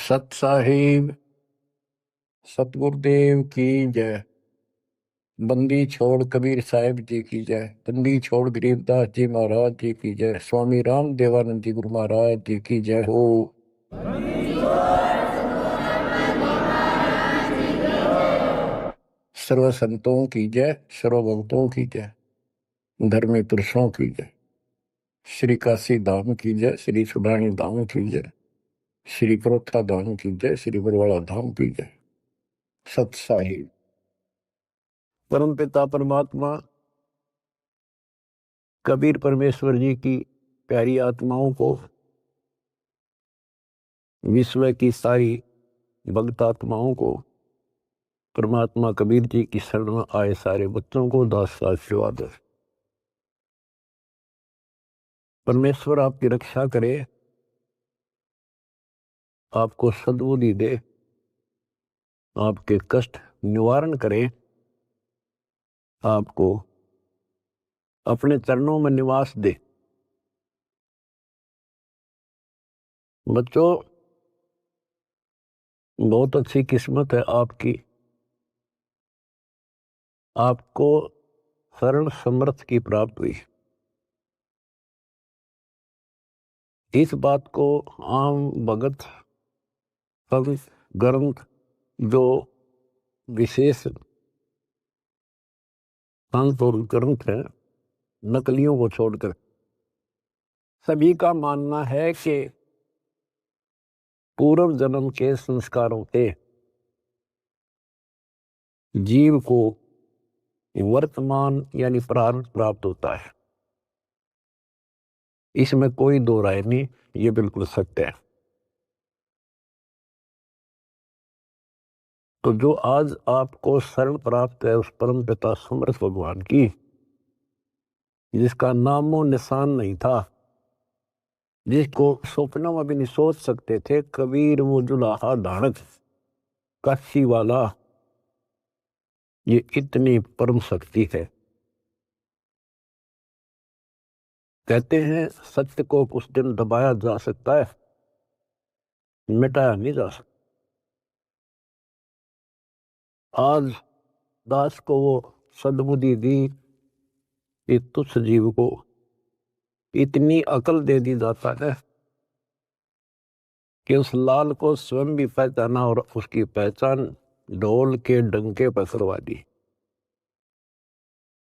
सत साहिब सतगुरुदेव की जय। बंदी छोड़ कबीर साहिब जी की जय। बंदी छोड़ गरीबदास जी महाराज जी की जय। स्वामी राम देवानंद जी गुरु महाराज जी की जय हो। सर्व संतों की जय, सर्व भक्तों की जय, धर्मी पुरुषों की जय। श्री काशी धाम की जय, श्री सुडानी धाम की जय, श्री क्रोथा धाम की जय, श्री बरवाड़ा धाम की जय। सत साहिब परम पिता परमात्मा कबीर परमेश्वर जी की प्यारी आत्माओं को, विश्व की सारी भक्त आत्माओं को, परमात्मा कबीर जी की शरण में आए सारे बच्चों को दास आशीर्वाद। परमेश्वर आपकी रक्षा करे, आपको सद्बुद्धि दे, आपके कष्ट निवारण करे, आपको अपने चरणों में निवास दे। बच्चों, बहुत अच्छी किस्मत है आपकी, आपको शरण समर्थ की प्राप्त हुई। इस बात को आम भगत संत ग्रंथ जो विशेष संत और ग्रंथ है, नकलियों को छोड़कर सभी का मानना है कि पूर्व जन्म के संस्कारों से जीव को वर्तमान यानी प्रारब्ध प्राप्त होता है। इसमें कोई दो राय नहीं, ये बिल्कुल सत्य है। तो जो आज आपको शरण प्राप्त है उस परम पिता समर्थ भगवान की, जिसका नामो निशान नहीं था, जिसको सपनों में भी नहीं सोच सकते थे, कबीर वो जुलाहा धाड़क काशी वाला, ये इतनी परम शक्ति है। कहते हैं सत्य को कुछ दिन दबाया जा सकता है, मिटाया नहीं जा सकता। आज दास को वो सद्बुद्धि दी कि तुच्छ जीव को इतनी अकल दे दी जाता है कि उस लाल को स्वयं भी पहचाना और उसकी पहचान ढोल के डंके पर करवा दी।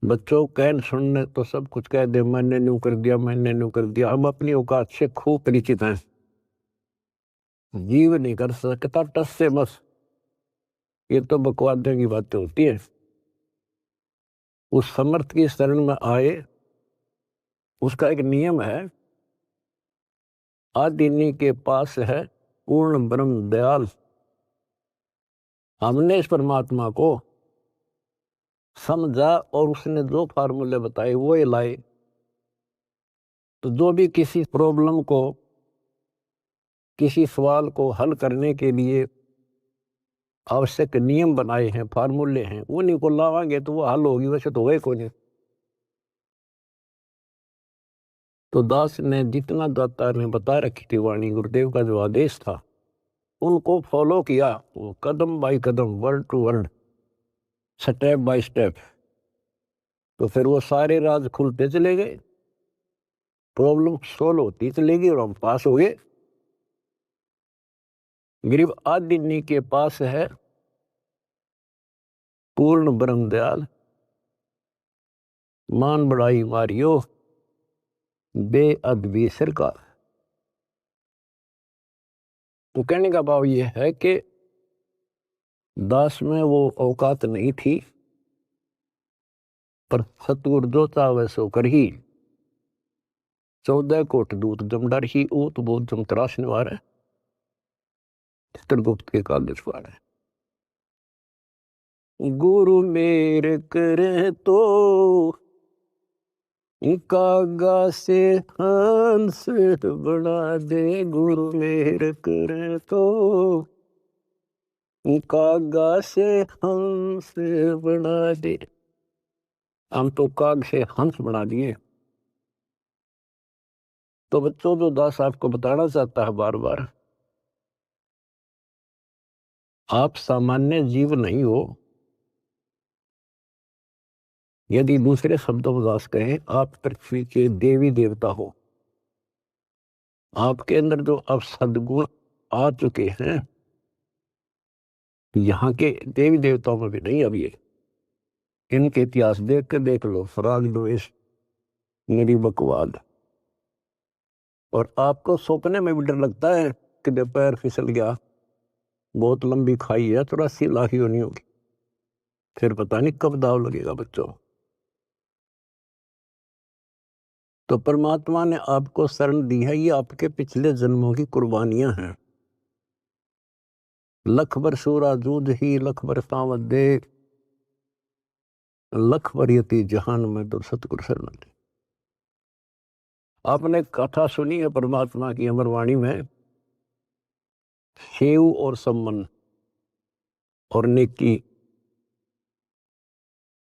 बच्चों, कहन सुनने तो सब कुछ कह दे, मैंने न्यू कर दिया, मैंने न्यू कर दिया। हम अपनी औकात से खूब परिचित हैं। जीव नहीं कर सकता टस से मस, ये तो बकवादे की बातें होती है। उस समर्थ की शरण में आए, उसका एक नियम है, आदिनी के पास है पूर्ण ब्रह्म दयाल। हमने इस परमात्मा को समझा और उसने जो फार्मूले बताए वो ही लाए। तो जो भी किसी प्रॉब्लम को, किसी सवाल को हल करने के लिए आवश्यक नियम बनाए हैं, फार्मूले हैं, उन्हीं को लावांगे तो वो हल होगी, वैसे तो होगा कोई नहीं। तो दास ने जितना दाता ने बता रखी थी वाणी, गुरुदेव का जो आदेश था, उनको फॉलो किया, वो कदम बाय कदम, word to word, step by step. तो फिर वो सारे राज खुलते चले गए, प्रॉब्लम सोल्व होती चली गई और हम पास हो गए। गरीब आदिनी के पास है पूर्ण ब्रह्म दयाल, मान बढ़ाई मारियो बेअदबी सरकार। तो कहने का भाव ये है कि दास में वो औकात नहीं थी, पर सतगुरु जो चाहे सो कर ही। 14 कोट दूत जमडर ही ऊत बोध जम तराश निवार है, चित्रगुप्त के कागज पार है। गुरु मेरे करे तो कागा से हंस बना दे, गुरु मेरे करे तो कागा से हंस बना दे। हम तो काग से हंस बना दिए। तो बच्चों, जो दास आपको बताना चाहता है बार बार, आप सामान्य जीव नहीं हो। यदि दूसरे शब्दों में कहें, आप पृथ्वी के देवी देवता हो। आपके अंदर जो अब सद्गुण आ चुके हैं, यहाँ के देवी देवताओं में भी नहीं। अब ये इनके इतिहास देख के देख लो, राग द्वेष, मेरी बकवाद। और आपको सपने में भी डर लगता है कि जब पैर फिसल गया, बहुत लंबी खाई है, 84 लाख ही होनी होगी, फिर पता नहीं कब दाव लगेगा बच्चों। तो परमात्मा ने आपको शरण दी है, ये आपके पिछले जन्मों की कुर्बानियां हैं। लख बर सूरा जूझ ही लख बर सावत दे, लख बर यति जहान में तो सतगुरु शरण दे। आपने कथा सुनी है परमात्मा की अमरवाणी में, सेव और सम्मन और नेकी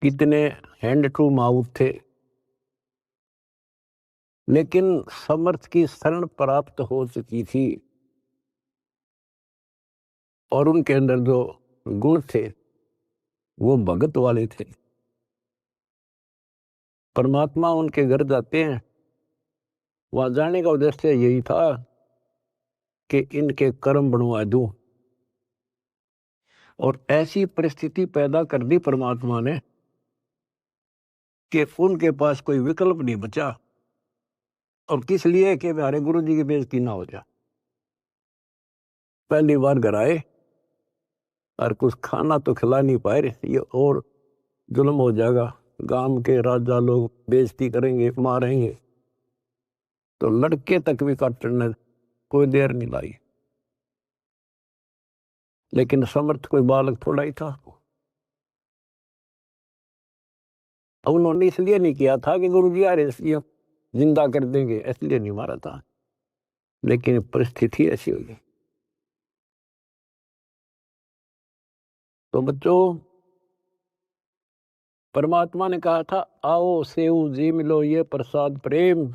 कितने हैंड टू माउथ थे, लेकिन समर्थ की शरण प्राप्त हो चुकी थी और उनके अंदर जो गुण थे वो भगत वाले थे। परमात्मा उनके घर जाते हैं, वहां जाने का उद्देश्य यही था कि इनके कर्म बनवा दूं। और ऐसी परिस्थिति पैदा कर दी परमात्मा ने कि उनके पास कोई विकल्प नहीं बचा। और किस लिए? कि हमारे गुरु जी की बेइज्जती ना हो जाए। पहली बार घर आए और कुछ खाना तो खिला नहीं पाए, ये और जुल्म हो जाएगा, गांव के राजा लोग बेइज्जती करेंगे, मारेंगे। तो लड़के तक भी काटने कोई देर नहीं लाई। लेकिन समर्थ कोई बालक थोड़ा ही था। उन्होंने इसलिए नहीं किया था कि गुरु जी आ रहे इसलिए जिंदा कर देंगे, इसलिए नहीं मारा था, लेकिन परिस्थिति ऐसी हो गई। तो बच्चों, परमात्मा ने कहा था, आओ सेऊ जी मिलो ये प्रसाद प्रेम,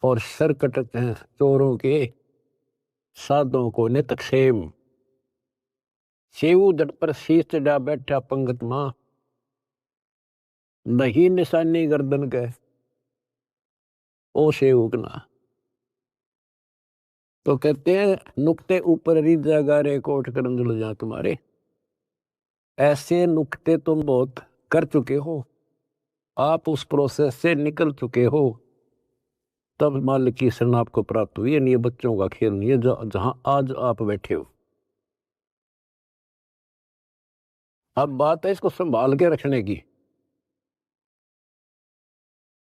और सर कटते हैं चोरों के, साधों को नित क्षेम। सेऊ दट पर शीश चढ़ा बैठा पंगत मां, नहीं निशानी गर्दन के, ओ सेवक ना। तो कहते हैं, नुक्ते ऊपर रिजा गारे कोट करंदल जा तुम्हारे। ऐसे नुक्ते तुम बहुत कर चुके हो, आप उस प्रोसेस से निकल चुके हो, तब मालिक की शरण आपको प्राप्त हुई है। नहीं, ये बच्चों का खेल नहीं है जहां आज आप बैठे हो। अब बात है इसको संभाल के रखने की।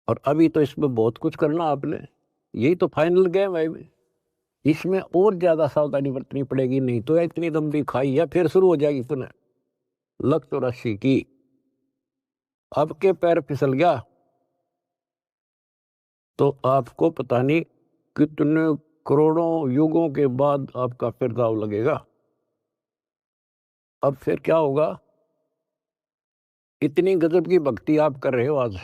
और अभी तो इसमें बहुत कुछ करना आपने, यही तो फाइनल गेम है। इसमें और ज्यादा सावधानी बरतनी पड़ेगी, नहीं तो इतनी लंबी खाई है फिर शुरू हो जाएगी पुनः। लख 84 की, अब के पैर फिसल गया तो आपको पता नहीं कितने करोड़ों युगों के बाद आपका फिर दाव लगेगा। अब फिर क्या होगा? इतनी गजब की भक्ति आप कर रहे हो आज।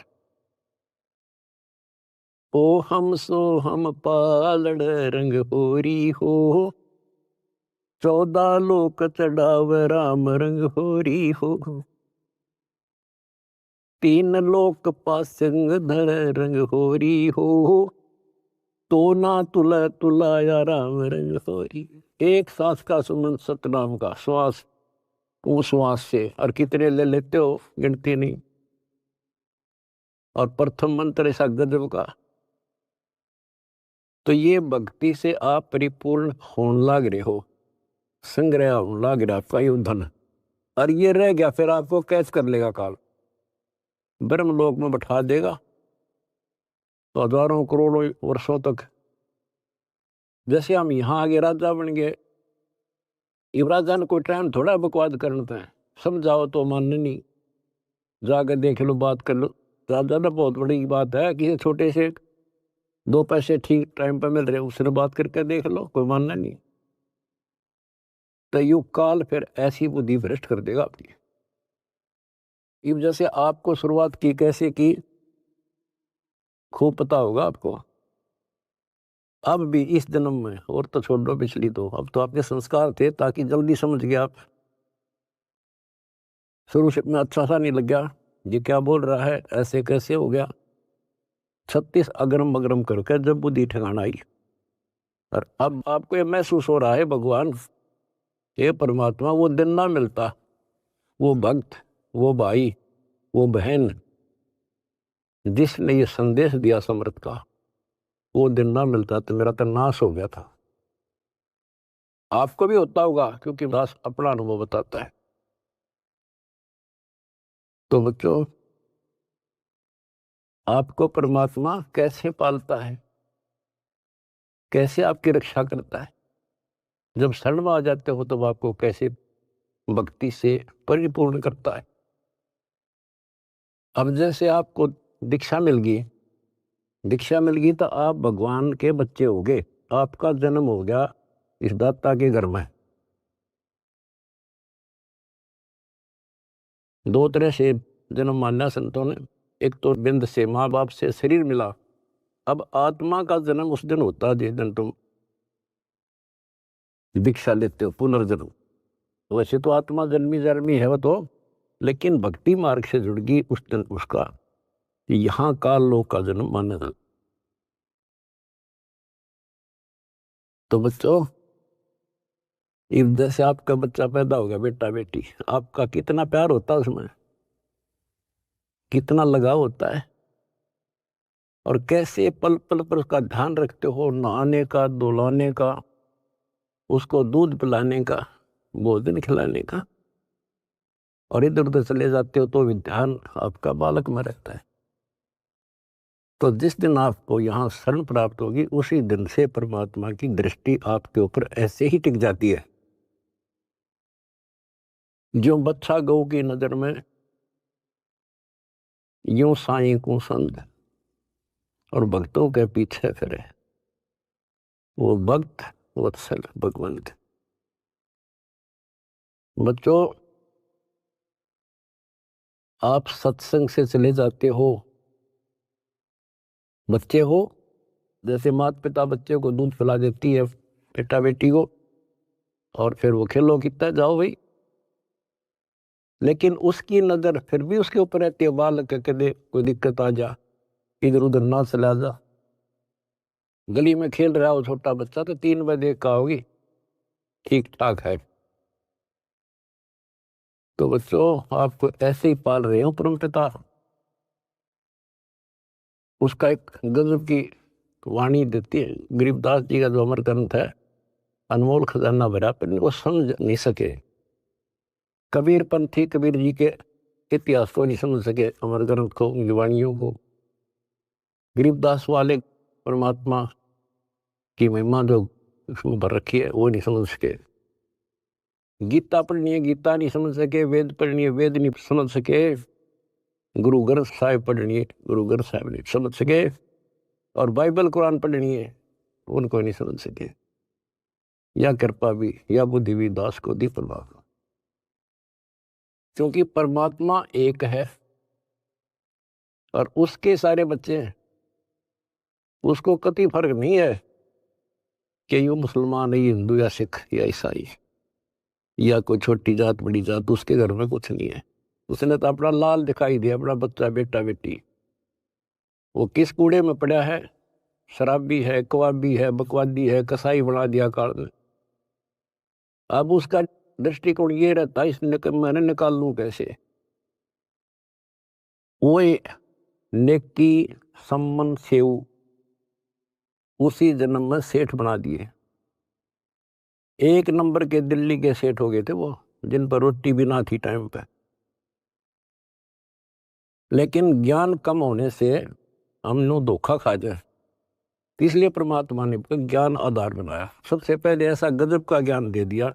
ओ हम सो हम पालड़ रंग होरी हो, 14 लोक चढ़ाव राम रंग होरी हो, 3 लोक पासंग धर रंग होरी हो, तो ना तुला तुलाया राम रंग होरी। एक सांस का सुमन सतनाम का श्वास, उस श्वास से और कितने ले लेते हो गिनती नहीं। और प्रथम मंत्र ऐसा गजब का। तो ये भक्ति से आप परिपूर्ण होने लग रहे हो, संग्रह होने लग रहा आपका ये धन। और ये रह गया फिर आपको कैच कर लेगा काल, ब्रह्मलोक में बैठा देगा तो हजारों करोड़ों वर्षों तक। जैसे हम यहाँ आगे राजा बन गए, इब राजा ने कोई टाइम थोड़ा बकवाद करना है, समझाओ तो मानने नहीं, जाकर देख लो, बात कर लो। राजा ना बहुत बड़ी बात है, किसी छोटे से 2 पैसे ठीक टाइम पर मिल रहे, उसने बात करके देख लो, कोई मानना नहीं। तो युग काल फिर ऐसी बुद्धि भ्रष्ट कर देगा आपकी। इब जैसे आपको शुरुआत की कैसे की खूब पता होगा आपको। अब भी इस जन्म में, और तो छोड़ दो पिछली, तो अब तो आपके संस्कार थे ताकि जल्दी समझ गया आप। शुरू से में अच्छा सा नहीं लग गया, ये क्या बोल रहा है, ऐसे कैसे हो गया। 36 अगरम बगरम करके जब बुद्धि ठिकाना आई, और अब आपको ये महसूस हो रहा है भगवान, ये परमात्मा वो दिन ना मिलता, वो भक्त, वो भाई, वो बहन जिसने ये संदेश दिया समर्थ का, वो दिन ना मिलता तो मेरा तो नाश हो गया था। आपको भी होता होगा, क्योंकि दास अपना अनुभव बताता है। तो बच्चों, आपको परमात्मा कैसे पालता है, कैसे आपकी रक्षा करता है, जब शरण में आ जाते हो तब आपको कैसे भक्ति से परिपूर्ण करता है। अब जैसे आपको दीक्षा मिल गई, दीक्षा मिल गई तो आप भगवान के बच्चे हो गए, आपका जन्म हो गया इस दाता के घर में। दो तरह से जन्म माना संतों ने, एक तो बिंद से माँ बाप से शरीर मिला, अब आत्मा का जन्म उस दिन होता है जिस दिन तुम दीक्षा लेते हो, पुनर्जन्म। वैसे तो आत्मा जन्मी जन्मी है वो तो, लेकिन भक्ति मार्ग से जुड़ गई उस दिन उसका यहाँ काल लोक का जन्म माना जाता। तो बच्चों, इस जैसे आपका बच्चा पैदा होगा, बेटा बेटी, आपका कितना प्यार होता है उसमें, कितना लगाव होता है, और कैसे पल पल पर उसका ध्यान रखते हो, नहाने का, धुलाने का, उसको दूध पिलाने का, भोजन खिलाने का, और इधर उधर चले जाते हो तो भी ध्यान आपका बालक में रहता है। तो जिस दिन आपको यहाँ शरण प्राप्त होगी, उसी दिन से परमात्मा की दृष्टि आपके ऊपर ऐसे ही टिक जाती है। जो बच्चा गौ की नजर में यूं साईं को संग और भक्तों के पीछे फिरे, वो भक्त वत्सल भगवंत। बच्चों, आप सत्संग से चले जाते हो, बच्चे हो, जैसे माता पिता बच्चे को दूध पिला देती है, बेटा बेटी को, और फिर वो खेलो कितना जाओ भाई, लेकिन उसकी नजर फिर भी उसके ऊपर रहती है, बालक के दे कोई दिक्कत आ जा, इधर उधर ना चला जा। गली में खेल रहा हो छोटा बच्चा तो 3 बजे का होगी, ठीक ठाक है। तो बच्चों, आप ऐसे ही पाल रहे हो परम पिता। उसका एक गजब की वाणी देती है, गरीबदास जी का जो अमर ग्रंथ है, अनमोल खजाना भरा, पर वो समझ नहीं सके। कबीर पंथी कबीर जी के इतिहास को नहीं समझ सके, अमर ग्रंथ को, उनकी वाणियों को। गरीबदास वाले परमात्मा की महिमा जो उसमें भर रखी है, वो नहीं समझ सके। गीता पढ़नी है, गीता नहीं समझ सके। वेद पढ़नी है, वेद नहीं समझ सके। गुरु ग्रंथ साहिब पढ़नी है, गुरु ग्रंथ साहिब नहीं समझ सके। और बाइबल कुरान पढ़नी है, उनको नहीं समझ सके। या कृपा भी या बुद्धि भी दास को दी परमात्मा, क्योंकि परमात्मा एक है और उसके सारे बच्चे हैं। उसको कति फर्क नहीं है कि ये मुसलमान है, ये हिंदू या सिख या ईसाई या कोई छोटी जात बड़ी जात, उसके घर में कुछ नहीं है। उसने तो अपना लाल दिखाई दिया, अपना बच्चा बेटा बेटी। वो किस कूड़े में पड़ा है, शराबी है, कबाबी है, बकवादी है, कसाई बना दिया काल में। अब उसका दृष्टिकोण ये रहता है, मैंने निकाल लूं कैसे। वो नेकी सम्मन सेव उसी जन्म में सेठ बना दिए। 1 नंबर के दिल्ली के सेठ हो गए थे वो, जिन पर रोटी भी ना थी टाइम पे। लेकिन ज्ञान कम होने से हमने धोखा खा जाए, इसलिए परमात्मा ने ज्ञान आधार बनाया। सबसे पहले ऐसा गजब का ज्ञान दे दिया,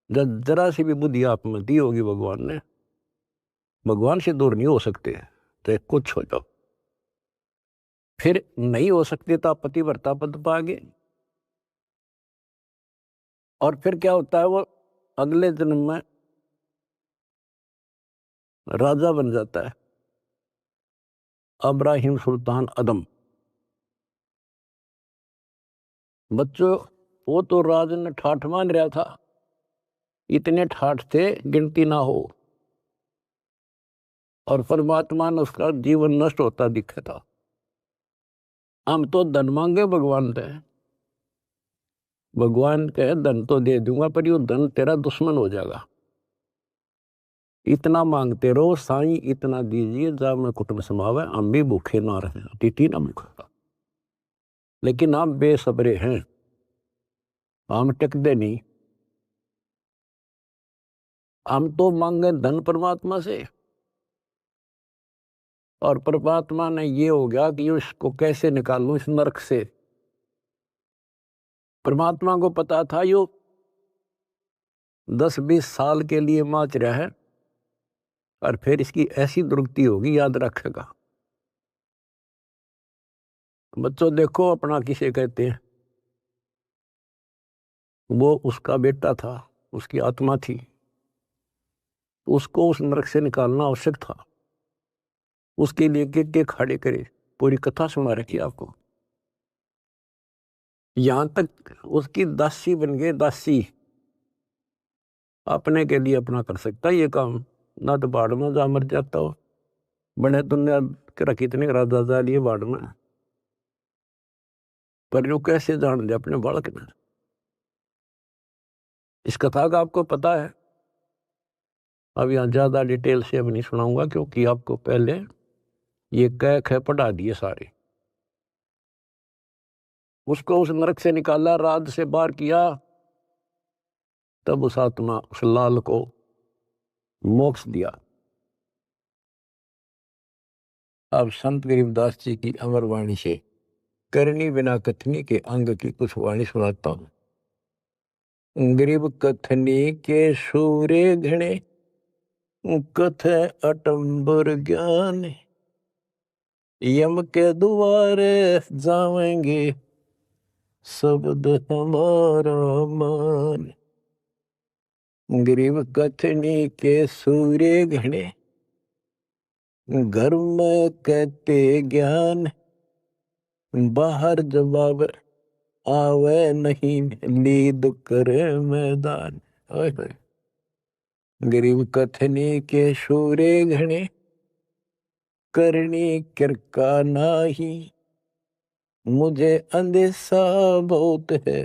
जब जरा सी भी बुद्धि आप में दी होगी भगवान ने, भगवान से दूर नहीं हो सकते, तो कुछ हो जाओ। फिर नहीं हो सकते तो आप पतिव्रता पद पाओगे। और फिर क्या होता है, वो अगले जन्म में राजा बन जाता है, अब्राहिम सुल्तान अदम। बच्चों, वो तो राजन ठाठ मान रहा था, इतने ठाठ थे गिनती ना हो, और परमात्मा ने उसका जीवन नष्ट होता दिखा था। हम तो धन मांगे भगवान से, भगवान कहे धन तो दे दूंगा पर यो धन तेरा दुश्मन हो जाएगा, इतना मांगते रहो साईं इतना दीजिए जा मैं कुटुंब समावे, हम भी भूखे ना रहे, अतिथि ना भूखा। लेकिन आप बेसब्रे हैं, हम टिकते नहीं, हम तो मांगे धन परमात्मा से, और परमात्मा ने ये हो गया कि इसको कैसे निकालूं इस नरक से। परमात्मा को पता था यो 10-20 साल के लिए माच रहा है, और फिर इसकी ऐसी दुर्गति होगी, याद रखेगा। बच्चों देखो, अपना किसे कहते हैं, वो उसका बेटा था, उसकी आत्मा थी, उसको उस नरक से निकालना आवश्यक था। उसके लिए के खड़े करे, पूरी कथा सुना रखी आपको। यहां तक उसकी दासी बन गए, दासी अपने के लिए अपना कर सकता ये काम, ना तो बाढ़ में जा मर जाता हो, बने दुनिया के कितने राजा जा लिए बाढ़ में, पर यो कैसे जान दे अपने बालक ने। इस कथा का आपको पता है, अब यहाँ ज्यादा डिटेल से अब नहीं सुनाऊंगा, क्योंकि आपको पहले ये कह ख पढ़ा दिए सारे। उसको उस नरक से निकाला, राज से बाहर किया, तब उस आत्मा उस लाल को मोक्ष दिया। अब संत गरीबदास जी की अमर वाणी से करनी बिना कथनी के अंग की कुछ वाणी सुनाता हूं। गरीब कथनी के सूरे घने, कथ अटंबर ज्ञान, यम के द्वारे जावेंगे शब्द हमारा मान। गरीब कथनी के सूर्य घने, घर में कहते ज्ञान, बाहर जवाब आवे नहीं लीद करे मैदान। गरीब कथनी के सूर्य घने, करनी किरका नाही, मुझे अंदेशा बहुत है,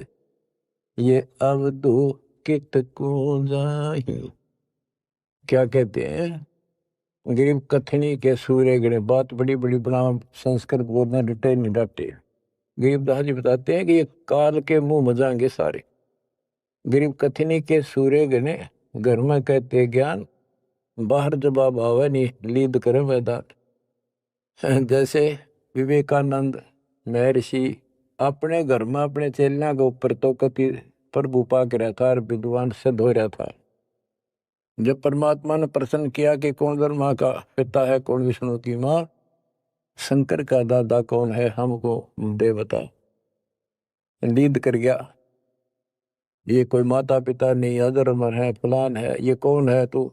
ये अब दो कित को जाही। क्या कहते हैं, गरीब कथनी के सूर्य गणे, बात बड़ी बड़ी बना संस्कृत बोलना डटे नहीं डटे। गरीबदास जी बताते हैं कि ये काल के मुंह मजाएंगे सारे। गरीब कथनी के सूर्य गणे, घर में कहते ज्ञान, बाहर जवाब आवे नहीं लीद करे मैदान। जैसे विवेकानंद महर्षि अपने घर में अपने चेलियां के ऊपर तो कति प्रभु पाक रहा था और विद्वान सिद्ध हो रहा था। जब परमात्मा ने प्रश्न किया कि कौन ब्रह्मा का पिता है, कौन विष्णु की माँ, शंकर का दादा कौन है, हमको दे बता। लीद कर गया, ये कोई माता पिता नहीं, अजरमर है, फलान है, ये कौन है तू,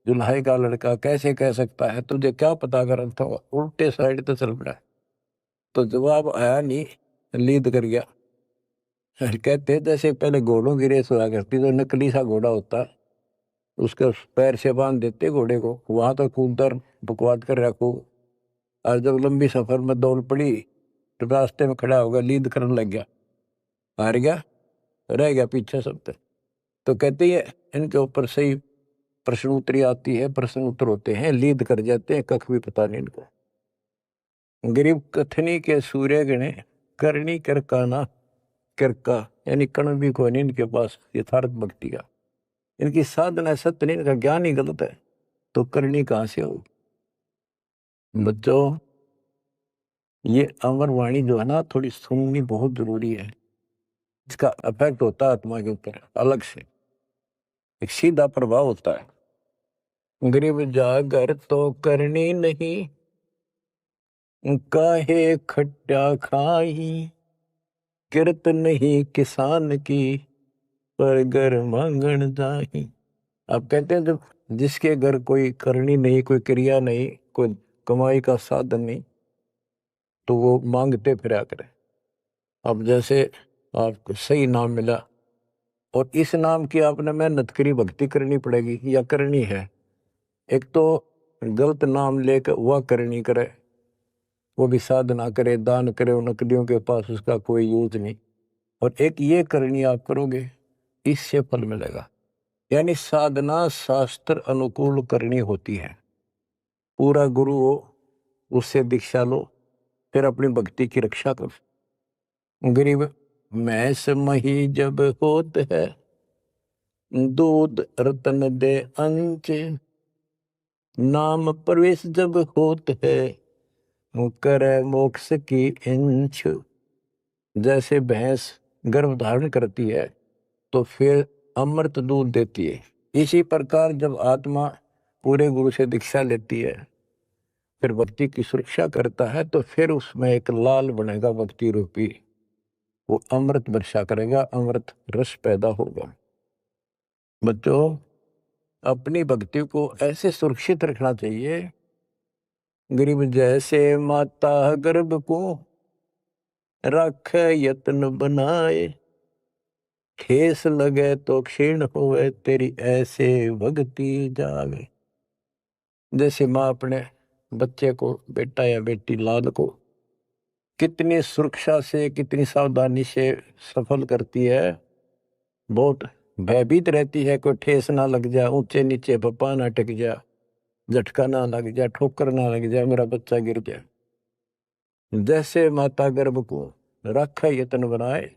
दुल्हाई का लड़का कैसे कह सकता है, तुझे क्या पता कर था, उल्टे साइड तो चल पड़ा। तो जवाब आया नहीं, लीद कर गया। कहते जैसे पहले घोड़ों की रेस हुआ करती, तो नकली सा घोड़ा होता, उसके पैर से बांध देते घोड़े को, वहां तो कूदर बकवाद कर रखो, और जब लंबी सफर में दौड़ पड़ी तो रास्ते में खड़ा होगा, लीद करने लग गया, हार गया, रह गया पीछे सब तक। तो कहते हैं इनके ऊपर सही प्रश्न उत्तरी आती है, प्रश्न उत्तर होते हैं, लीद कर जाते हैं, कख भी पता नहीं इनको। गरीब कथनी के सूर्य गणे, करनी करकाना, किरका यानी कण भी कोई नहीं इनके पास यथार्थ भक्ति का, इनकी साधना सत्य नहीं, इनका ज्ञान ही गलत है, तो करनी कहां से होगी। बच्चों, ये अमर वाणी जो है ना, थोड़ी सुननी बहुत जरूरी है, इसका इफेक्ट होता है आत्मा के ऊपर अलग से, एक सीधा प्रभाव होता है। गरीब जागर तो करनी नहीं, काहे खट्टा खाई, किरत नहीं किसान की, पर घर मांगन जाही। आप कहते हैं जब जिसके घर कोई करनी नहीं, कोई क्रिया नहीं, कोई कमाई का साधन नहीं, तो वो मांगते फिरा करे। अब जैसे आपको सही नाम मिला। और इस नाम की आपने मेहनत करी, भक्ति करनी पड़ेगी या करनी है। एक तो गलत नाम लेकर वह करनी करे, वो भी साधना करे, दान करे, उन नकलियों के पास उसका कोई यूज नहीं। और एक ये करनी आप करोगे, इससे फल मिलेगा। यानी साधना शास्त्र अनुकूल करनी होती है। पूरा गुरु हो, उससे दीक्षा लो, फिर अपनी भक्ति की रक्षा करो। गरीब मैस मही जब होत है, दूध रतन दे अंच, नाम प्रवेश जब होत है, करे मोक्ष की इंच। जैसे भैंस गर्भ धारण करती है तो फिर अमृत दूध देती है, इसी प्रकार जब आत्मा पूरे गुरु से दीक्षा लेती है, फिर भक्ति की सुरक्षा करता है, तो फिर उसमें एक लाल बनेगा भक्ति रूपी, वो अमृत वर्षा करेगा, अमृत रस पैदा होगा। बच्चों, अपनी भक्ति को ऐसे सुरक्षित रखना चाहिए। गरीब जैसे माता गर्भ को रख यत्न बनाए, ठेस लगे तो क्षीण होवे, तेरी ऐसे भक्ति जावे। जैसे माँ अपने बच्चे को, बेटा या बेटी लाल को कितनी सुरक्षा से, कितनी सावधानी से सफल करती है, बहुत भयभीत रहती है, कोई ठेस ना लग जाए, ऊंचे नीचे पप्पा ना अटक जाए, झटका ना लग जाए, ठोकर ना लग जाए, मेरा बच्चा गिर जाए। जैसे माता गर्भ को रखा यत्न बनाए,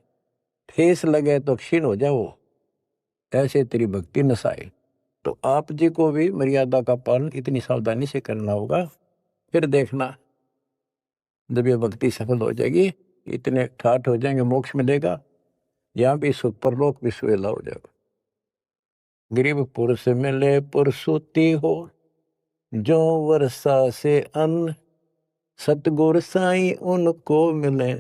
ठेस लगे तो क्षीण हो जाओ, ऐसे तेरी भक्ति नसाए। तो आप जी को भी मर्यादा का पालन इतनी सावधानी से करना होगा। फिर देखना, जब ये भक्ति सफल हो जाएगी, इतने ठाठ हो जाएंगे, मोक्ष मिलेगा, यहाँ भी सुपरलोक भी सुहेला हो जाएगा। गरीब पुरुष मिले पुरसुती हो, जो वर्षा से अन्न, सतगुर साई उनको मिले,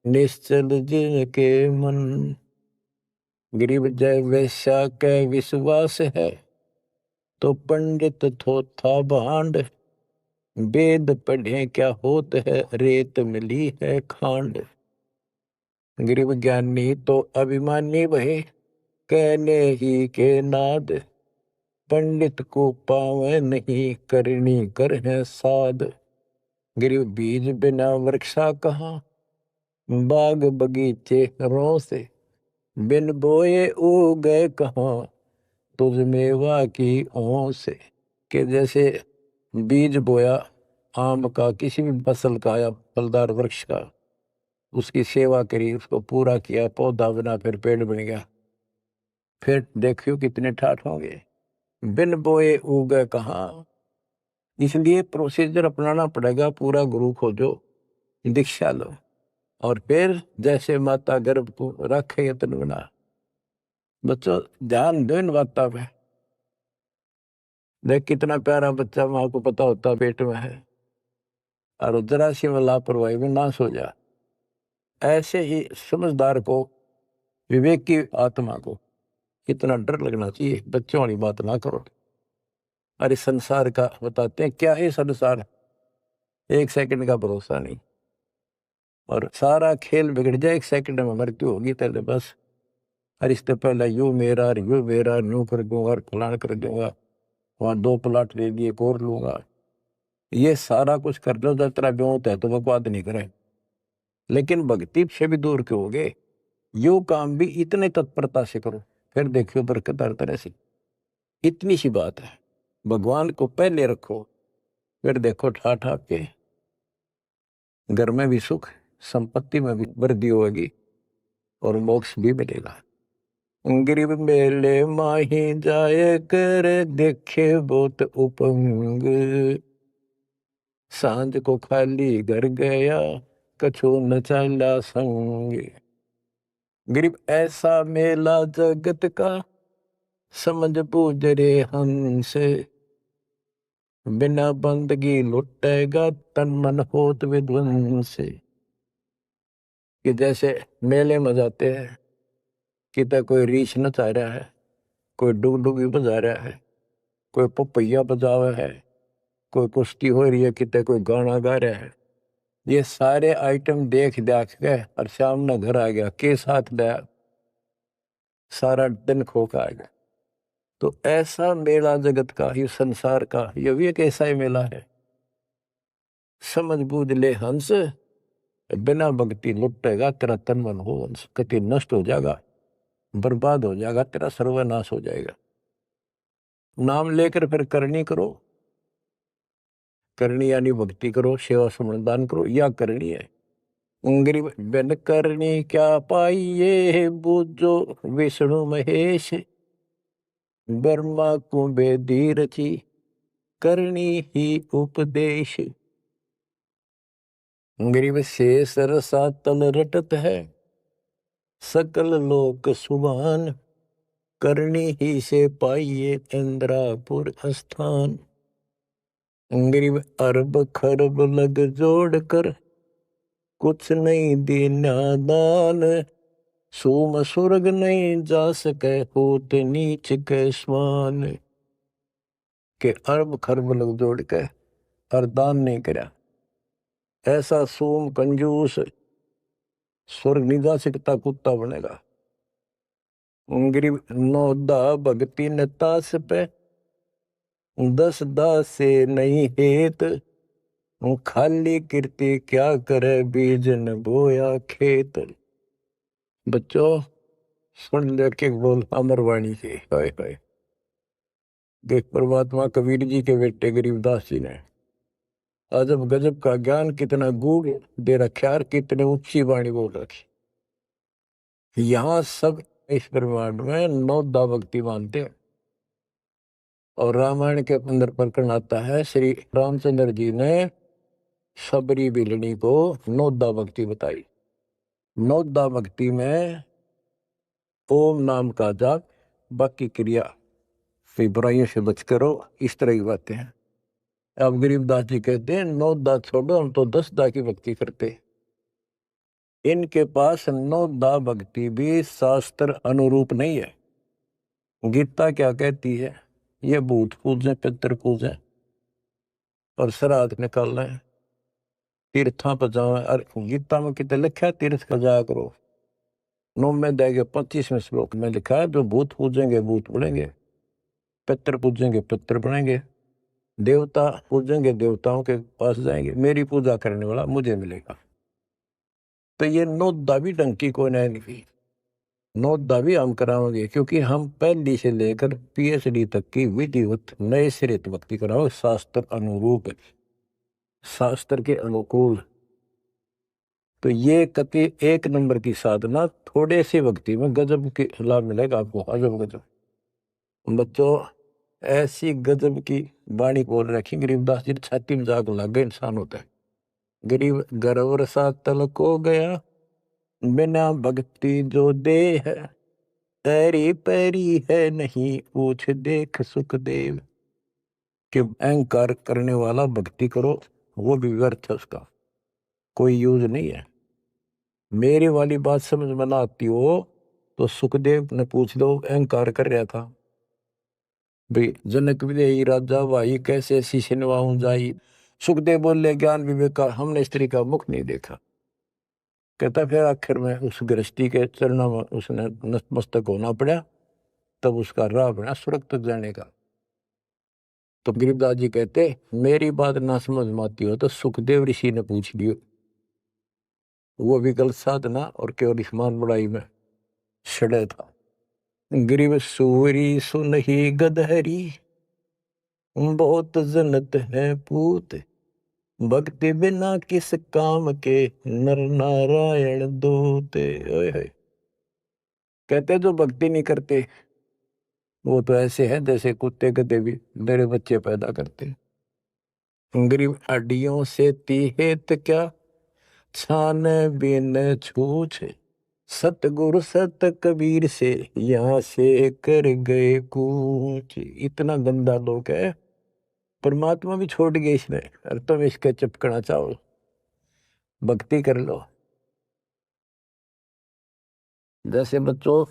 निश्चल जिनके मन। गरीब जय वैश्या के विश्वास है, तो पंडित थोथा भांड, वेद पढ़े क्या होत है, रेत मिली है खांड। गरीब ज्ञानी तो अभिमानी वहे, कहने ही के नाद, पंडित को पावे नहीं, करनी कर है साध। गरीब बीज बिना वृक्षा कहाँ, बाग बगीचे रो से, बिन बोए उगे कहाँ, तुझ मेवा की ओं से। कि जैसे बीज बोया आम का, किसी भी फसल का या फलदार वृक्ष का, उसकी सेवा करी, उसको पूरा किया, पौधा बना, फिर पेड़ बन गया, फिर देखियो कितने ठाठ होंगे। बिन बोए उगे कहाँ, इसलिए प्रोसीजर अपनाना पड़ेगा। पूरा गुरु खोजो, दीक्षा लो, और फिर जैसे माता गर्भ को रखे यत्न बना। बच्चों, ध्यान दो इन बातों पे। देख कितना प्यारा बच्चा माँ को पता होता पेट में है, और जरा सी में लापरवाही में नाश हो जा। ऐसे ही समझदार को, विवेक की आत्मा को कितना डर लगना चाहिए। बच्चों वाली बात ना करो। अरे संसार का बताते हैं, क्या है संसार, एक सेकंड का भरोसा नहीं, और सारा खेल बिगड़ जाए, एक सेकंड में मृत्यु होगी तेरे बस। अरे इससे पहले यू मेरा यूं कर दूंगा, और फलान कर दूंगा, वहां 2 प्लाट ले लिए, एक और लूंगा। ये सारा कुछ कर लो, जब तेरा ब्योत है तो बकवाद नहीं करे, लेकिन भक्ति से भी दूर क्यों हो गए। यो काम भी इतने तत्परता से करो, फिर देखियो बरकत हर तरह से। इतनी सी बात है, भगवान को पहले रखो, फिर देखो ठाठ आपके घर में भी सुख, संपत्ति में भी वृद्धि होगी, और मोक्ष भी मिलेगा। गरीब मेले माही जाए कर, देखे बहुत उपंग, सांझ को खाली घर गया, कछु न चला संग। गरीब ऐसा मेला जगत का, समझ बूझ रे हंस, बिना बंदगी लुटेगा, तन मन होत विध्वंस। कि जैसे मेले में जाते हैं, कितना कोई रीछ नचा रहा है, कोई डुगडुगी बजा रहा है, कोई पपैया बजा रहा है, कोई कुश्ती हो रही है, कितने कोई गाना गा रहा है, ये सारे आइटम देख देख के और शाम न घर आ गया के साथ लाया, सारा दिन खो का आ गया। तो ऐसा मेला जगत का, ये संसार का, ये भी एक ऐसा ही मेला है। समझ बूझ ले हंस, बिना भक्ति लुटेगा तेरा तन मन हो हंस, कति नष्ट हो जाएगा, बर्बाद हो जाएगा, तेरा सर्वनाश हो जाएगा। नाम लेकर फिर करनी करो, करनी यानी भक्ति करो, सेवा समर्दान करो, या करनी है। गरीब बिन करनी क्या पाइये, बूझो विष्णु महेश, ब्रह्मा को बेदी रची, करनी ही उपदेश। गरीब से सरसा तल रटत है, सकल लोक सुभान, करनी ही से पाइये इंद्रापुर स्थान। गरीब अरब खरब लग जोड़ कर, कुछ नहीं देना दान, सोम स्वर्ग नहीं जा सके, होत नीच के समान। के अरब खरब लग जोड़ के और दान नहीं करा, ऐसा सोम कंजूस स्वर्ग नहीं जा सकता, कुत्ता बनेगा। गरीब नौदा भक्ति न तास पे, 10 दास से नहीं हेत, खाली कीर्ति क्या करे, बीज न बोया खेत। बच्चों सुन ले के बोल अमरवाणी के, हाय हाय। देख परमात्मा कबीर जी के बेटे गरीबदास जी ने अजब गजब का ज्ञान कितना गूढ़ दे रखा है, कितने ऊंची वाणी बोल रखी। यहाँ सब इस ब्रह्मांड में 9 दा भक्ति मानते हैं। और रामायण के अंदर प्रकरण आता है, श्री रामचंद्र जी ने सबरी बिलनी को 9 दा भक्ति बताई। 9 दा भक्ति में ओम नाम का जाप, बाकी क्रिया, फिर बुराइयों से बच करो, इस तरह की बातें हैं। अब गरीबदास जी कहते हैं 9 दा छोड़ो, हम तो 10 दा की भक्ति करते। इनके पास 9 दा भक्ति भी शास्त्र अनुरूप नहीं है। गीता क्या कहती है, ये भूत पूजें, पितर पूजें और श्राद्ध निकालना है, तीर्था पर जाओ। और गीता में कितने लिखा है, तीर्थ पर जाया करो। 9 में देगे 25वें श्लोक में लिखा है, जो भूत पूजेंगे भूत बढ़ेंगे, पितर पूजेंगे पितर बढ़ेंगे, देवता पूजेंगे देवताओं के पास जाएंगे, मेरी पूजा करने वाला मुझे मिलेगा। तो ये 9 दा भी डंकी को नहीं, 9 दा भी हम कराओगे, क्योंकि हम पहली से लेकर PhD तक की विधिवत नए सिरे भक्ति कराओ, शास्त्र अनुरूप, शास्त्र के अनुकूल। तो ये कति 1 नंबर की साधना, थोड़े से भक्ति में गजब के लाभ मिलेगा आपको, अजब गजब। बच्चों ऐसी गजब की वाणी बोल रखी, गरीबदास जी छाती में जाग लग गए, इंसान होता है। गरीब गर्वर सा तलक हो गया, बिना भक्ति जो दे है, तेरी पैरी है नहीं पूछ देख सुखदेव। कि अहंकार करने वाला भक्ति करो, वो भी व्यर्थ है, उसका कोई यूज नहीं है। मेरी वाली बात समझ में ना आती हो तो सुखदेव ने पूछ लो, अहंकार कर रहा था भाई, जनक विदेही राजा भाई कैसे शीशे निभाऊं जाई। सुखदेव बोले, ज्ञान विवेक का हमने स्त्री का मुख नहीं देखा। कहता फिर आखिर में उस गृहस्थी के चरणों में उसने नतमस्तक होना पड़ा, तब उसका राह बना स्वर्ग तक जाने का। तो गरीबदास जी कहते, मेरी बात ना समझ में आती हो तो सुखदेव ऋषि ने पूछ लियो, वो भी गलत साधना और केवल ईमान बड़ाई में सड़े था। गरीब सूरी सुनही गदहरी, बहुत जनत है पूत, भक्ति बिना किस काम के, नर नारायण दूत। ओए होए। कहते जो भक्ति नहीं करते वो तो ऐसे है जैसे कुत्ते गधे भी मेरे बच्चे पैदा करते। गरीब हड्डियों से तीहेत क्या, छान बिन छूछ, सतगुरु सत कबीर से यहाँ से कर गए कूच। इतना गंदा लोग है, परमात्मा भी छोड़ गए इसने, और तुम इसके चिपकना चाहो। भक्ति कर लो। जैसे बच्चों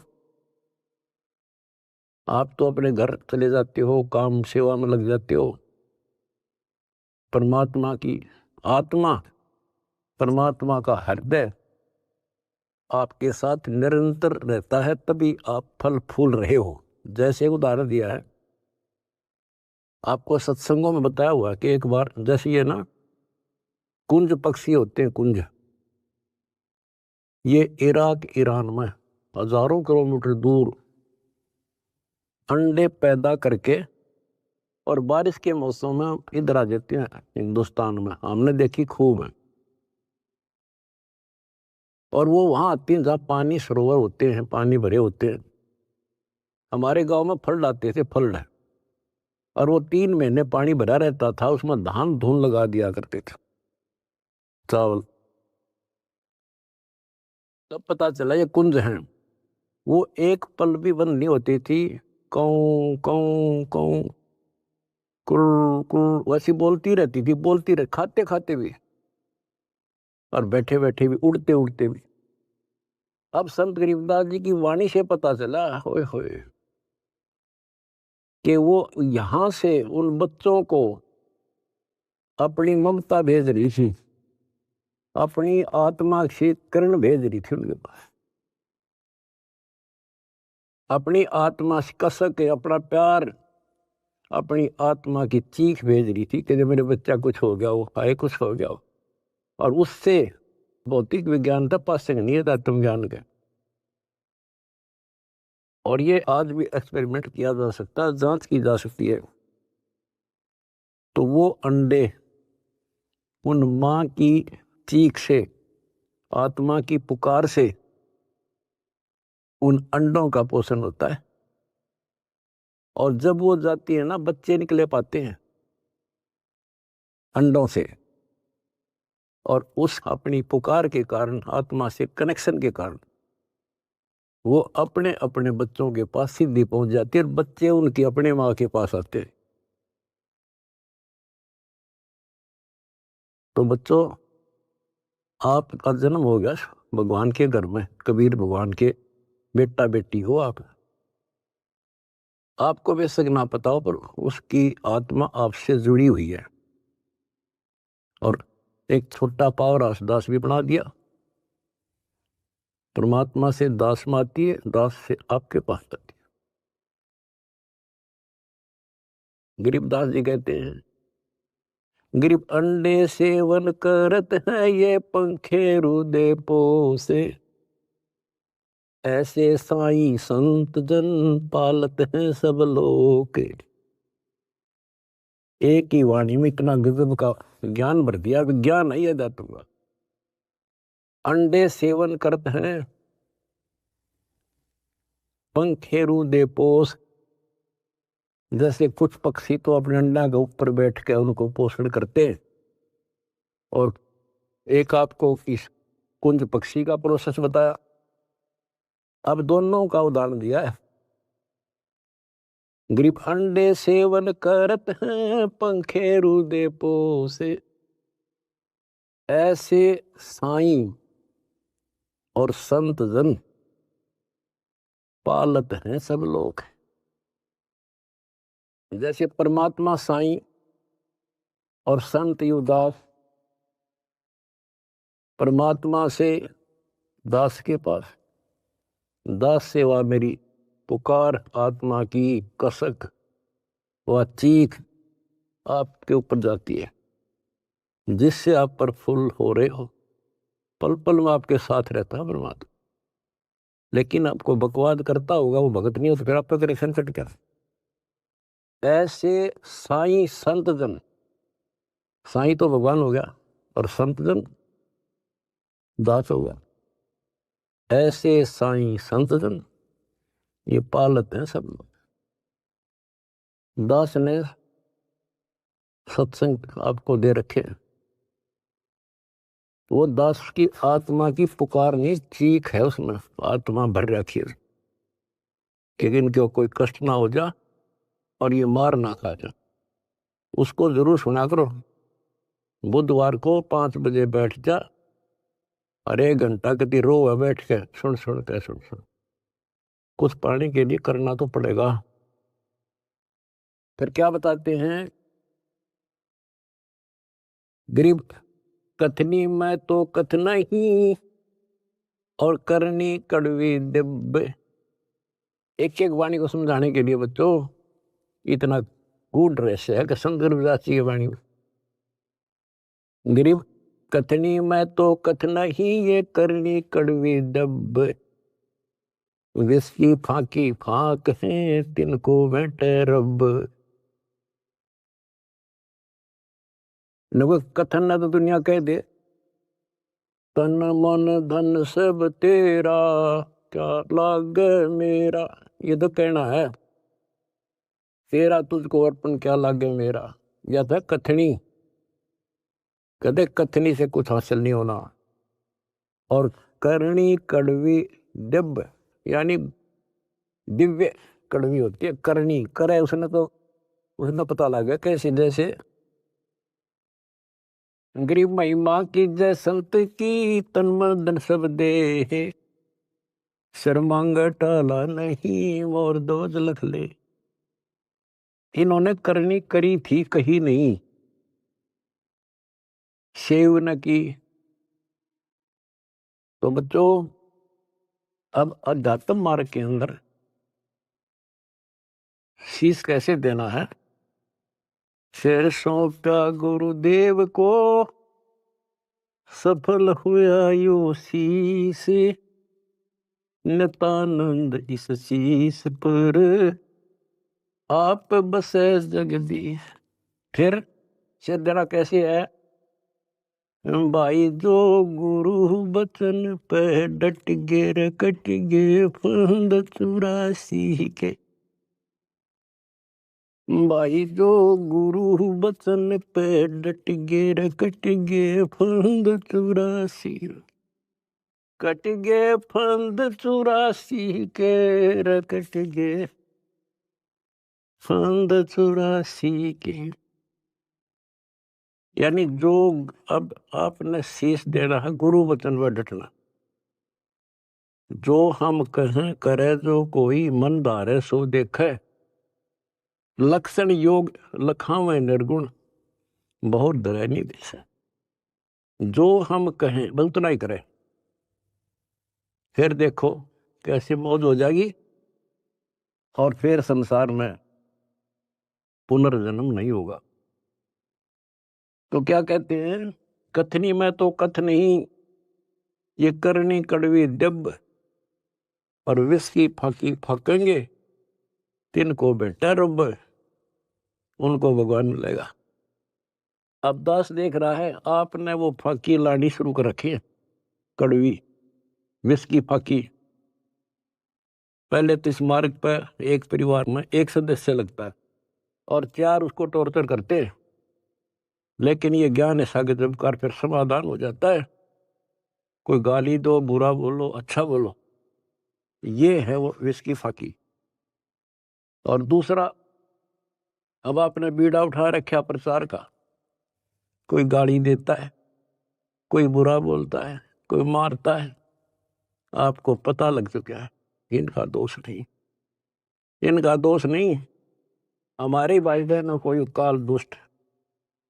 आप तो अपने घर चले जाते हो, काम सेवा में लग जाते हो, परमात्मा की आत्मा परमात्मा का हृदय आपके साथ निरंतर रहता है, तभी आप फल फूल रहे हो। जैसे उदाहरण दिया है आपको, सत्संगों में बताया हुआ कि एक बार जैसे ये ना कुंज पक्षी होते हैं, कुंज, ये इराक ईरान में हजारों किलोमीटर दूर अंडे पैदा करके और बारिश के मौसम में इधर आ जाते हैं हिंदुस्तान में, हमने देखी खूब है। और वो वहां आती हैं जहाँ पानी सरोवर होते हैं, पानी भरे होते हैं। हमारे गांव में फल लाते थे, फल है, और वो 3 महीने पानी भरा रहता था, उसमें धान धून लगा दिया करते थे, चावल। तब पता चला ये कुंज हैं। वो एक पल भी बंद नहीं होती थी, कौं कौं कौं कुर कुर वैसी बोलती रहती थी, बोलती रह, खाते खाते भी और बैठे बैठे भी, उड़ते उड़ते भी। अब संत गरीबदास जी की वाणी से पता चला, होए होए, कि वो यहां से उन बच्चों को अपनी ममता भेज रही थी, अपनी आत्मा से किरण भेज रही थी उनके पास, अपनी आत्मा से कसक के अपना प्यार, अपनी आत्मा की चीख भेज रही थी कि मेरे बच्चा कुछ हो गया हो, हाय कुछ हो गया हो। और उससे भौतिक विज्ञान था, पासिंग नहीं था तुम ज्ञान के। और ये आज भी एक्सपेरिमेंट किया जा सकता है, जांच की जा सकती है। तो वो अंडे उन माँ की चीख से, आत्मा की पुकार से उन अंडों का पोषण होता है। और जब वो जाती है ना, बच्चे निकले पाते हैं अंडों से, और उस अपनी पुकार के कारण, आत्मा से कनेक्शन के कारण, वो अपने अपने बच्चों के पास सीधी पहुंच जाती है, और बच्चे उनकी अपने माँ के पास आते हैं। तो बच्चों, आपका जन्म हो गया भगवान के घर में, कबीर भगवान के बेटा बेटी हो आप। आपको बेशक ना पता हो, पर उसकी आत्मा आपसे जुड़ी हुई है। और एक छोटा पाव दास भी बना दिया, परमात्मा से दास में आती है, दास से आपके पास आती है। गरीबदास जी कहते हैं, गरीब अंडे सेवन करत है, ये पंखे रुदे पोसे, ऐसे साईं संत जन पालत हैं सब लोग। एक ही वाणी में इतना गजब का ज्ञान भर दिया, विज्ञान है अध्यात्म का। अंडे सेवन करते हैं, पंखे रुदे पोस, जैसे कुछ पक्षी तो अपने अंडा के ऊपर बैठ के उनको पोषण करते हैं। और एक आपको इस कुंज पक्षी का प्रोसेस बताया, अब दोनों का उदाहरण दिया है। गरीब अंडे सेवन करत हैं, पंखे रुदे पोसे, ऐसे साईं और संत जन पालत हैं सब लोग। जैसे परमात्मा साईं और संत युवदास परमात्मा से दास के पास, दास सेवा मेरी पुकार, आत्मा की कसक व चीख आपके ऊपर जाती है, जिससे आप प्रफुल्ल हो रहे हो। पल पल में आपके साथ रहता है परमात्मा। लेकिन आपको बकवाद करता होगा, वो भगत नहीं हो, तो फिर आपका कनेक्शन कट गया। ऐसे साईं संत जन, साईं तो भगवान हो गया और संत जन दास हो गया। ऐसे साईं संत जन ये पालत हैं सब लोग। दास ने सत्संग आपको दे रखे हैं, वो दास की आत्मा की पुकार नहीं, चीख है उसमें, आत्मा भर रखी है कि इनको कोई कष्ट ना हो जा और ये मार ना खा जा। उसको जरूर सुना करो, बुधवार को 5 बजे बैठ जा और 1 घंटा कति रो है बैठ के, सुन सुन के, सुन सुन। कुछ पाने के लिए करना तो पड़ेगा। फिर क्या बताते हैं, गरीब कथनी मैं तो कथना ही और करनी कड़वी दिब। एक एक वाणी को समझाने के लिए बच्चों इतना गूढ़ रहस्य है कि शंकर विदास जी की वाणी में गरीब कथनी मैं तो कथना ही ये करनी कड़वी दब। विस्की फाकी फाक है तिनको बैठे रब। न कथन ना तो दुनिया कह दे तन मन धन सब तेरा क्या लाग मेरा। ये तो कहना है तेरा तुझको अर्पण क्या लागे मेरा। या था कथनी कदे कथनी से कुछ हासिल नहीं होना। और करनी कड़वी दिव्य यानी दिव्य कड़वी होती है। करनी करे उसने तो उसने पता लगा कैसे जैसे गरीब महिमा की जय संत की तन मन धन सब दे। शर्मांग टाला नहीं और दोज लख ले। इन्होंने करनी करी थी कही नहीं सेव न की। तो बच्चों अब अध्यात्म मार्ग के अंदर शीश कैसे देना है। शेर सौंपा गुरुदेव को सफल हुआ यो शीश। नितानंद इस शीश पर आप बसे जगदीश। फिर शेर देना कैसे है भाई जो गुरु बचन पे डट गे रे कट गे फंद 84 के। भाई जो गुरु बचन पे डट गे रे कट गे फंद 84। कट गे फंद 84 के रे कट गे फंद 84 के। यानी जो अब आपने शीश देना है गुरु वचन पर डटना। जो हम कहें करे जो कोई मन धारे सो देखे। लक्षण योग लखावे निर्गुण बहुत डरे नहीं दिशा। जो हम कहें बस उतना ही करें फिर देखो कैसे मौज हो जाएगी। और फिर संसार में पुनर्जन्म नहीं होगा। तो क्या कहते हैं कथनी में तो कथ नहीं ये करनी कड़वी दब। और विष की फाकी फाकेंगे तिनको बेटा रब उनको भगवान मिलेगा। अब दास देख रहा है आपने वो फाकी लानी शुरू कर रखी है कड़वी विष की फाकी। पहले तो इस मार्ग पर एक परिवार में एक सदस्य लगता है और 4 उसको टॉर्चर करते हैं। लेकिन ये ज्ञान ऐसा जब कर फिर समाधान हो जाता है। कोई गाली दो बुरा बोलो अच्छा बोलो ये है वो विष की फाकी। और दूसरा अब आपने बीड़ा उठा रखा प्रचार का। कोई गाली देता है कोई बुरा बोलता है कोई मारता है। आपको पता लग चुका है इनका दोष नहीं। इनका दोष नहीं हमारे भाई बहनों कोई काल दुष्ट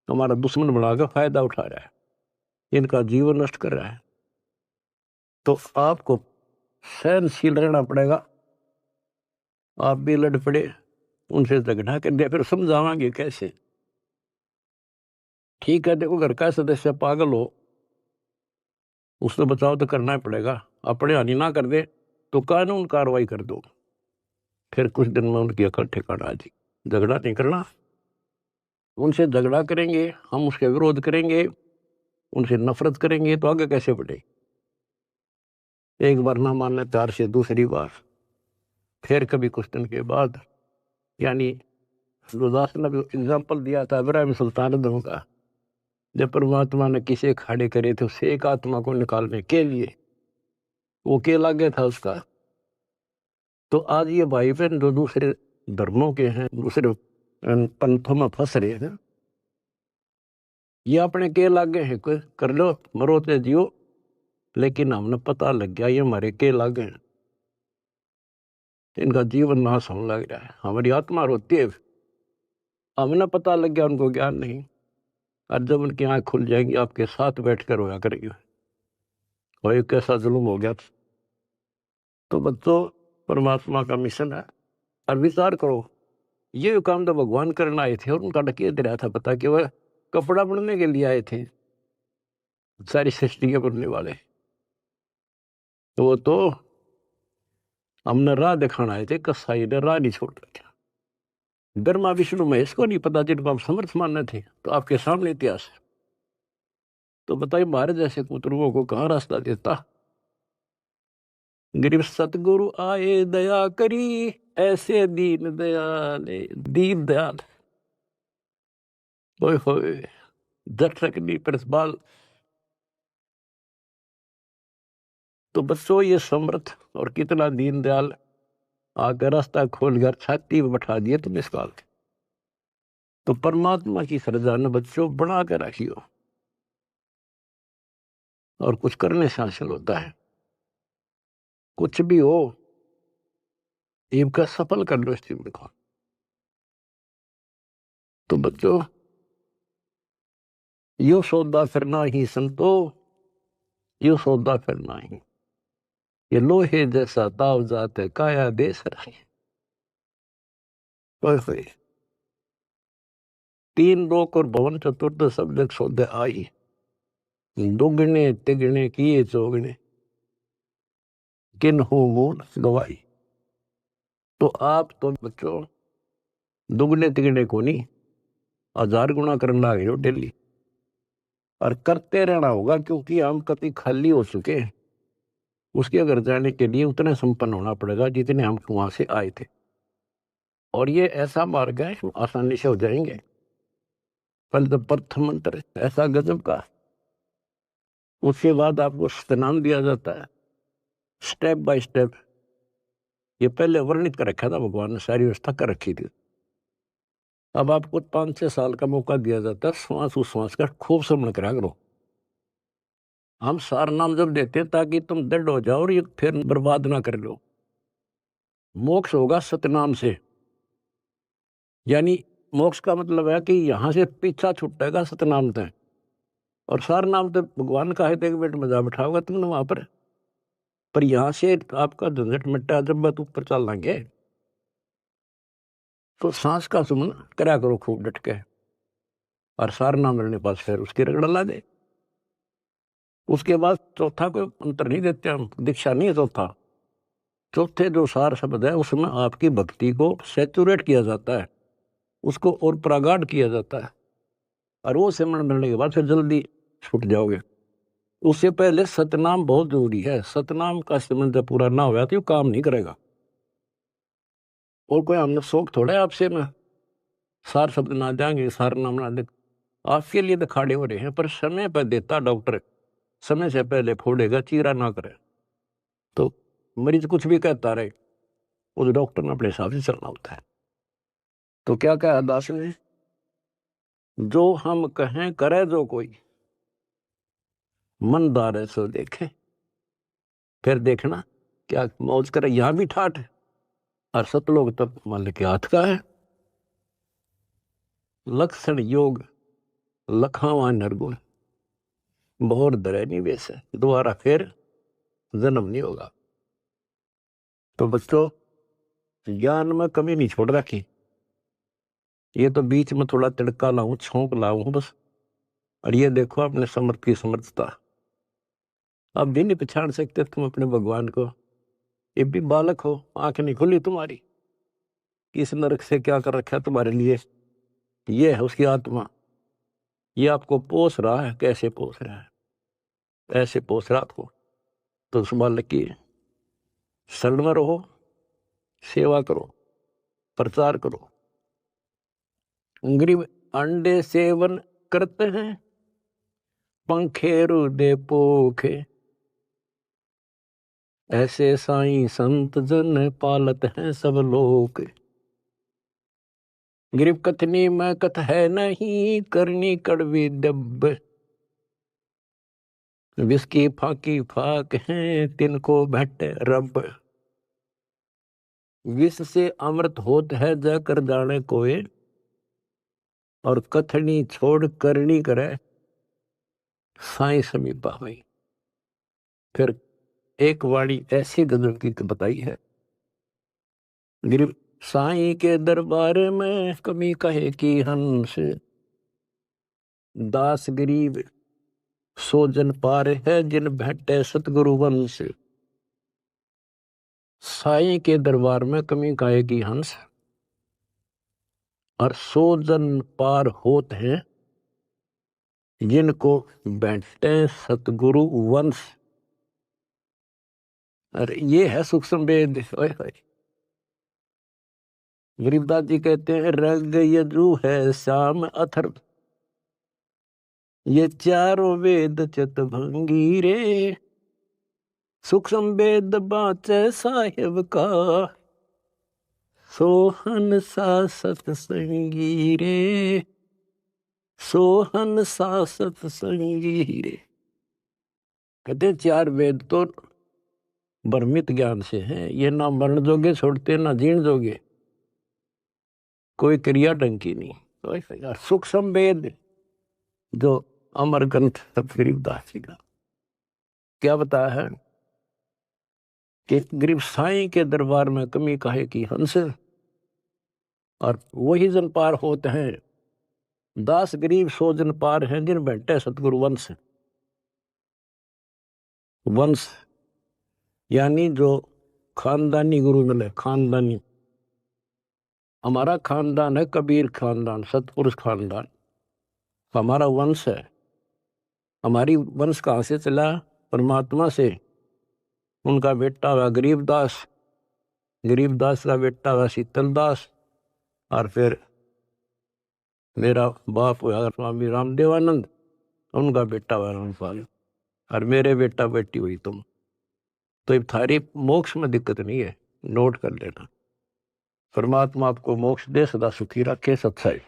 हमारा दुश्मन बनाकर फायदा उठा रहा है इनका जीवन नष्ट कर रहा है। तो आपको सहनशील रहना पड़ेगा। आप भी लड़ पड़े उनसे झगड़ा कर दिया फिर समझावांगे कैसे। ठीक है देखो घर का सदस्य पागल हो उससे बचाव तो करना ही पड़ेगा। अपने हानि ना कर दे तो कानून कार्रवाई कर दो। फिर कुछ दिन में उनकी अकल ठिकाना आ जाएगी। झगड़ा नहीं करना। उनसे झगड़ा करेंगे हम उसके विरोध करेंगे उनसे नफरत करेंगे तो आगे कैसे बढ़े। एक बार ना मानने प्यार से दूसरी बार फिर कभी कुछ दिन के बाद यानी गुरदास ने एग्जाम्पल दिया था इब्राहिम सुल्तान का। जब परमात्मा ने किसे खड़े करे थे उसे एक आत्मा को निकालने के लिए वो के लागे था उसका। तो आज ये भाई बहन जो दूसरे धर्मों के हैं दूसरे पंथों में फंस रहे हैं ये अपने के लागे हैं कोई कर लो मरो ते जियो। लेकिन हमने पता लग गया ये हमारे के लागे हैं। इनका जीवन नाश होने लग रहा है हमारी आत्मा रोती है। हमने पता लग गया उनको ज्ञान नहीं। और जब उनकी आँख खुल जाएंगी आपके साथ बैठकर रोया करेंगे, और ये कैसा जुल्म हो गया। तो बच्चों, परमात्मा का मिशन है। और विचार करो, ये काम तो भगवान करने आए थे और उनका डकिया रहा था, पता कि वह कपड़ा बुनने के लिए आए थे, सारी सृष्टि के बनने वाले। तो वो तो हमने राह दिखाना आए थे, कसाई ने राह नहीं छोड़ रखा। ब्रह्मा विष्णु महेश को नहीं पता, जिनको हम समर्थ मानने थे, तो आपके सामने इतिहास है। तो बताइए, हमारे जैसे कुतरुओं को कहाँ रास्ता देता। गरीब सतगुरु आए दया करी, ऐसे दीन दयाल, दीन दयाल, ओए होए, दर्शक नहीं प्रतिपाल। तो बच्चों, ये समर्थ और कितना दीन दयाल आकर रास्ता खोल कर छाती में बैठा दिए तुम इस काल के। तो परमात्मा की श्रद्धा ने बच्चों बना कर रखियो, और कुछ करने से हासिल होता है। कुछ भी हो, इनका सफल कर लो इस चीज को। तो बच्चों, यो सौदा फिरना ही संतो, यो सौदा फिरना ही, ये लोहे जैसा ताव जात है, काया देश रही। ओए होए, तीन लोक और भवन चतुर्थ सब जग सौदे आई, दुगने तिगने किए चौगने, किन हो मूल गवाई। तो आप तो बच्चों दुगने तिगने को नहीं, 1000 गुना करना लगे हो डेली, और करते रहना होगा, क्योंकि हम कभी खाली हो चुके हैं। उसके अगर जाने के लिए उतने संपन्न होना पड़ेगा जितने हम वहां से आए थे। और ये ऐसा मार्ग है, आसानी से हो जाएंगे। पहले तो प्रथम मंत्र ऐसा गजब का, उसके बाद आपको स्नान दिया जाता है स्टेप बाय स्टेप। ये पहले वर्णित कर रखा था भगवान ने, सारी व्यवस्था कर रखी थी। अब आपको 5-6 साल का मौका दिया जाता है, श्वास उश्वास का खूब श्रवण करा करो। हम सार नाम जब देते हैं ताकि तुम दृढ़ हो जाओ और ये फिर बर्बाद ना कर लो। मोक्ष होगा सतनाम से, यानी मोक्ष का मतलब है कि यहां से पीछा छुटेगा सतनाम से। और सार नाम तो भगवान का है, 1 मिनट में जा बैठाओगे तुमने वहां पर यहां से आपका झंझट मिट्टा जब बात ऊपर चल लेंगे। तो सांस का सुमन करा करो खूब डट के, और सार नाम लेने पास फिर उसकी रगड़ ला दे। उसके बाद चौथा कोई अंतर नहीं देते हम, दीक्षा नहीं है चौथा। चौथे जो सार शब्द है उसमें आपकी भक्ति को सेचुरेट किया जाता है, उसको और प्रगाढ़ किया जाता है, और वो सिमरन मिलने के बाद फिर जल्दी छूट जाओगे। उससे पहले सतनाम बहुत जरूरी है। सतनाम का सिमरन जब पूरा ना होगा तो ये काम नहीं करेगा। और कोई हमने शौक थोड़ा है आपसे में सार शब्द ना जाएंगे, सार नाम ना दे। आपके लिए तो खड़े हो रहे हैं, पर समय पर देता डॉक्टर, समय से पहले फोड़ेगा, चीरा ना करे। तो मरीज कुछ भी कहता रहे, उस डॉक्टर ने अपने हिसाब से चलना होता है। तो क्या कहा दास ने, जो हम कहें करे जो कोई, मन दारे सो देखे। फिर देखना क्या मौज करे, यहां भी ठाठ है, और सतलोक तब मान के हाथ का है। लक्षण योग लखावा नरगुण, बहुत दरे नहीं वैसे, दोबारा फिर जन्म नहीं होगा। तो बच्चों, ज्ञान में कमी नहीं छोड़ रखी। ये तो बीच में थोड़ा तिड़का लाऊं, छौंक लाऊं बस। और ये देखो अपने समर्थ की समर्थता, अब भी नहीं पहचान सकते तुम अपने भगवान को। ये भी बालक हो, आंख नहीं खुली तुम्हारी, किस नरक से क्या कर रखा है तुम्हारे लिए। ये है उसकी आत्मा, ये आपको पोस रहा है। कैसे पोस रहा है, ऐसे पोस रहा आपको। तो उस बालक की शरण में रहो, सेवा करो, प्रचार करो। गरीब अंडे सेवन करते हैं, पंखेरु दे पोखे, ऐसे साईं संत जन पालत हैं सब लोग। गरीब कथनी में कथ है नहीं, करनी कड़वी दब, विस्की फाकी फाक है, तिनको भट्ट रब। विष से अमृत होत है, जाकर जाने कोई, और कथनी छोड़ करनी करे साई समीपा हुई। फिर एक वाणी ऐसी गजब की बताई है, गिर साई के दरबार में कमी कहे की हंस, दास गरीब सो जन पार है जिन भेटे सतगुरु वंश। साई के दरबार में कमी कहे की हंस, और सो जन पार होत हैं जिनको बैठे सतगुरु वंश। अरे ये है सूक्ष्म वेद। गरीबदास जी कहते हैं रग यजु है श्याम अथर्व, ये चारों वेद चितभंगी रे, सूक्ष्म वेद बाचे साहिब का, सोहन सा सतसंगी रे, सोहन सा सतसंगी रे। कहते चार वेद तो भ्रमित ज्ञान से हैं, ये ना मरण जोगे छोड़ते ना जीण जोगे, कोई क्रिया ढंग की नहीं। सूक्ष्म वेद जो अमर ग्रंथ गरीबदास जी का क्या बताया है कि गरीब साईं के दरबार में कमी काहे की हंस, और वही जन पार होते हैं, दास गरीब सो जन पार हैं जिन बैठे सतगुरु वंश। वंश यानी जो खानदानी गुरु मिले, खानदानी। हमारा खानदान है कबीर खानदान, सतपुरुष खानदान, हमारा वंश है। हमारी वंश कहाँ से चला? परमात्मा से। उनका बेटा हुआ गरीबदास, गरीबदास का बेटा हुआ शीतलदास, और फिर मेरा बाप हुआ स्वामी रामदेवानंद, उनका बेटा हुआ रामपाल, और मेरे बेटा बेटी हुई तुम। तो ये थारी मोक्ष में दिक्कत नहीं है, नोट कर लेना। परमात्मा आपको मोक्ष दे, सदा सुखी रखे। सत्संग।